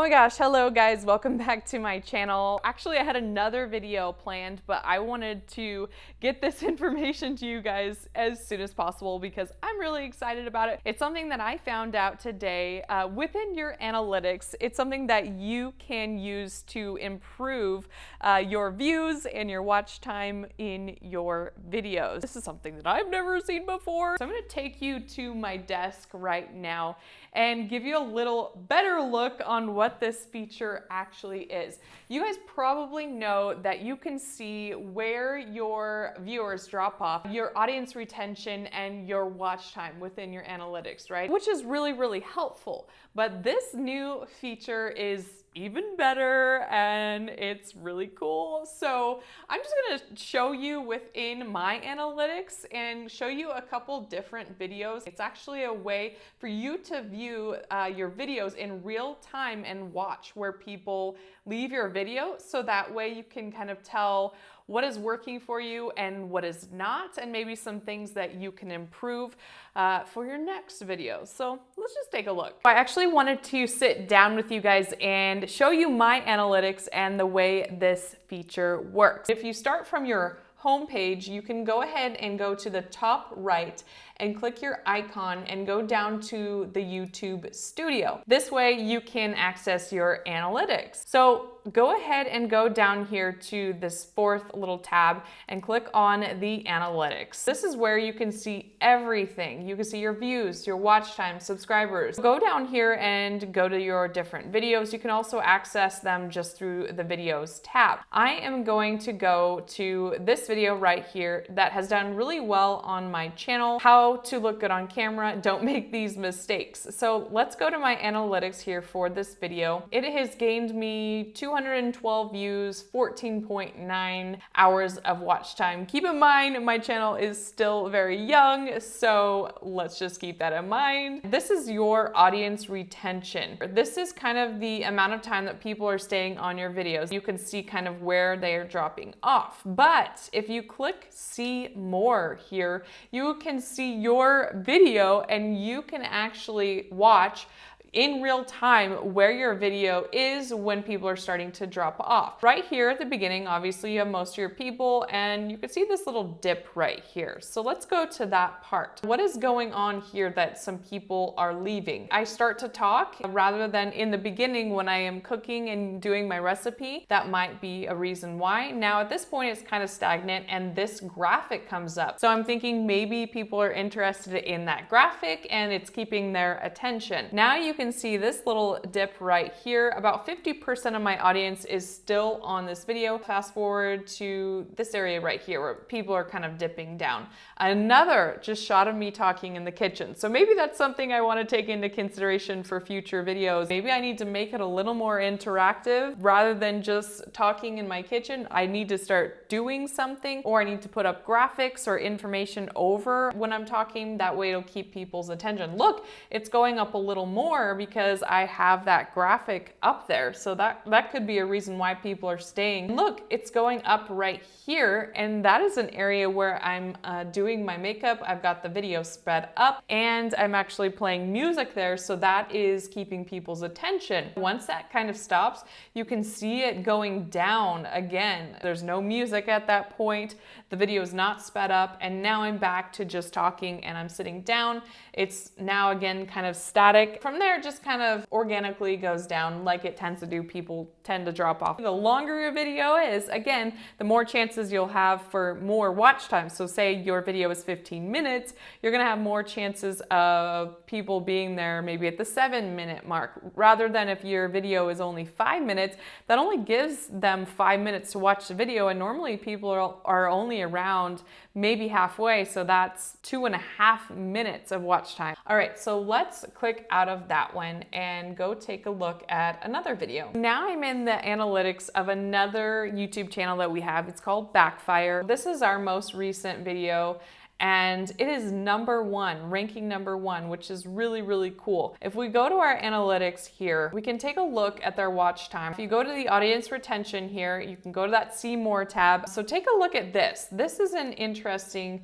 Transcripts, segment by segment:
my gosh, hello guys, welcome back to my channel. Actually, I had another video planned, but I wanted to get this information to you guys as soon as possible because I'm really excited about it. It's something that I found out today within your analytics. It's something that you can use to improve your views and your watch time in your videos. This is something that I've never seen before. So I'm gonna take you to my desk right now and give you a little better look on what this feature actually is. You guys probably know that you can see where your viewers drop off, your audience retention, and your watch time within your analytics, right? Which is really, really helpful. But this new feature is even better and it's really cool. So I'm just gonna show you within my analytics and show you a couple different videos. It's actually a way for you to view your videos in real time and watch where people leave your video, so that way you can kind of tell what is working for you and what is not, and maybe some things that you can improve for your next video. So let's just take a look. I actually wanted to sit down with you guys and show you my analytics and the way this feature works. If you start from your home page, you can go ahead and go to the top right and click your icon and go down to the YouTube Studio. This way you can access your analytics. So go ahead and go down here to this fourth little tab and click on the analytics. This is where you can see everything. You can see your views, your watch time, subscribers. Go down here and go to your different videos. You can also access them just through the videos tab. I am going to go to this video right here that has done really well on my channel, how to look good on camera. Don't make these mistakes. So let's go to my analytics here for this video. It has gained me 212 views, 14.9 hours of watch time. Keep in mind, my channel is still very young, so let's just keep that in mind. This is your audience retention. This is kind of the amount of time that people are staying on your videos. You can see kind of where they are dropping off. But if you click see more here, you can see your video and you can actually watch in real time where your video is when people are starting to drop off. Right here at the beginning, obviously you have most of your people and you can see this little dip right here. So let's go to that part. What is going on here that some people are leaving? I start to talk rather than in the beginning when I am cooking and doing my recipe. That might be a reason why. Now at this point it's kind of stagnant and this graphic comes up. So I'm thinking maybe people are interested in that graphic and it's keeping their attention. Now you can see this little dip right here. About 50% of my audience is still on this video. Fast forward to this area right here where people are kind of dipping down. Another just shot of me talking in the kitchen. So maybe that's something I want to take into consideration for future videos. Maybe I need to make it a little more interactive rather than just talking in my kitchen. I need to start doing something, or I need to put up graphics or information over when I'm talking. That way it'll keep people's attention. Look, it's going up a little more because I have that graphic up there. So that could be a reason why people are staying. Look, it's going up right here, and that is an area where I'm doing my makeup. I've got the video sped up and I'm actually playing music there, so that is keeping people's attention. Once that kind of stops, you can see it going down again. There's no music at that point. The video is not sped up, and now I'm back to just talking and I'm sitting down. It's now again kind of static. From there, just kind of organically goes down like it tends to do. People tend to drop off. The longer your video is, again, the more chances you'll have for more watch time. So say your video is 15 minutes, you're gonna have more chances of people being there maybe at the 7-minute mark, rather than if your video is only 5 minutes, that only gives them 5 minutes to watch the video, and normally people are only around maybe halfway, so that's 2.5 minutes of watch time. All right, so let's click out of that one and go take a look at another video. Now I'm in the analytics of another YouTube channel that we have. It's called Backfire. This is our most recent video, and it is number one, ranking number one, which is really, really cool. If we go to our analytics here, we can take a look at their watch time. If you go to the audience retention here, you can go to that see more tab. So take a look at this. This is an interesting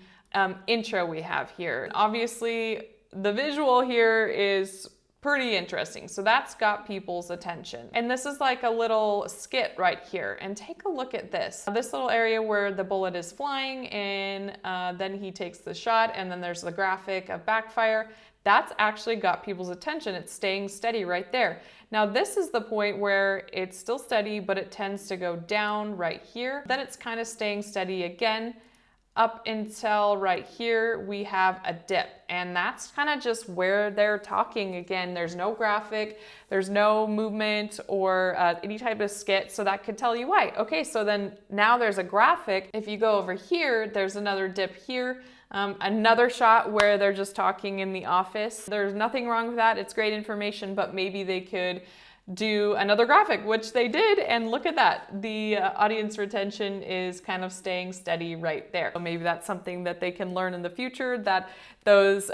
intro we have here. Obviously, the visual here is Pretty interesting. So that's got people's attention. And this is like a little skit right here. And take a look at this. This little area where the bullet is flying and then he takes the shot, and then there's the graphic of backfire. That's actually got people's attention. It's staying steady right there. Now this is the point where it's still steady, but it tends to go down right here. Then it's kind of staying steady again. Up until right here, we have a dip, and that's kind of just where they're talking. Again, there's no graphic, there's no movement or any type of skit, so that could tell you why. Okay, so then now there's a graphic. If you go over here, there's another dip here, another shot where they're just talking in the office. There's nothing wrong with that. It's great information, but maybe they could do another graphic, which they did, and look at that. The audience retention is kind of staying steady right there. So maybe that's something that they can learn in the future, that those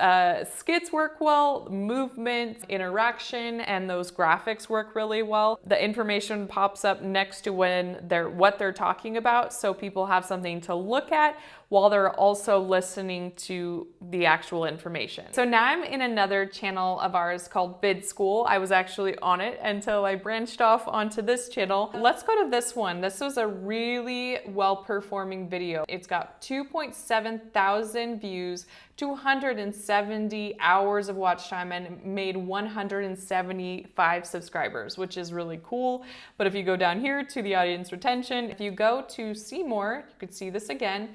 skits work well, movement, interaction, and those graphics work really well. The information pops up next to what they're talking about, so people have something to look at while they're also listening to the actual information. So now I'm in another channel of ours called Vid School. I was actually on it until I branched off onto this channel. Let's go to this one. This was a really well-performing video. It's got 2.7 thousand views, 270 hours of watch time, and made 175 subscribers, which is really cool. But if you go down here to the audience retention, if you go to see more, you could see this again.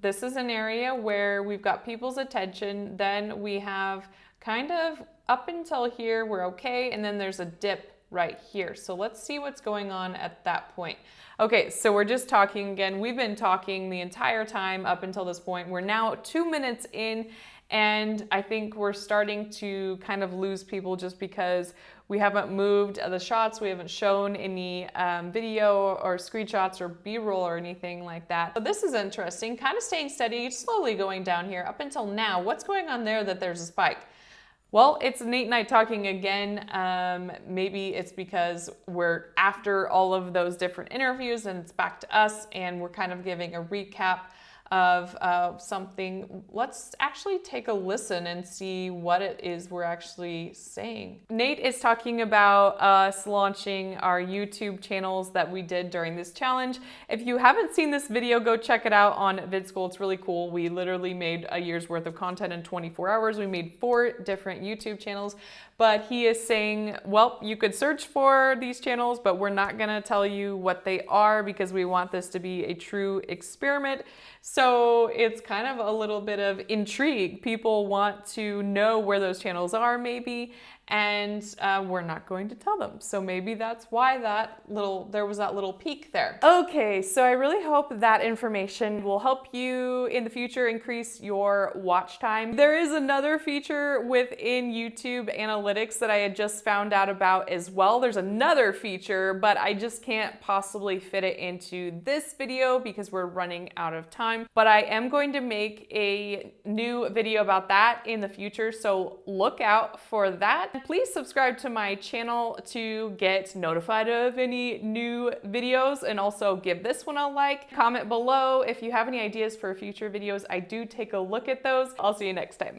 This is an area where we've got people's attention. Then we have kind of up until here, we're okay. And then there's a dip right here. So let's see what's going on at that point. Okay, so we're just talking again. We've been talking the entire time up until this point. We're now 2 minutes in, and I think we're starting to kind of lose people just because we haven't moved the shots. We haven't shown any video or screenshots or B-roll or anything like that. So this is interesting, kind of staying steady, slowly going down here up until now. What's going on there that there's a spike? Well, it's Nate and I talking again. Maybe it's because we're after all of those different interviews and it's back to us, and we're kind of giving a recap of something. Let's actually take a listen and see what it is we're actually saying. Nate is talking about us launching our YouTube channels that we did during this challenge. If you haven't seen this video, go check it out on VidSchool. It's really cool. We literally made a year's worth of content in 24 hours. We made 4 different YouTube channels. But he is saying, well, you could search for these channels, but we're not gonna tell you what they are because we want this to be a true experiment. So it's kind of a little bit of intrigue. People want to know where those channels are maybe, and we're not going to tell them. So maybe that's why there was that little peak there. Okay, so I really hope that information will help you in the future increase your watch time. There is another feature within YouTube Analytics that I had just found out about as well. There's another feature, but I just can't possibly fit it into this video because we're running out of time. But I am going to make a new video about that in the future, so look out for that. Please subscribe to my channel to get notified of any new videos, and also give this one a like. Comment below if you have any ideas for future videos. I do take a look at those. I'll see you next time.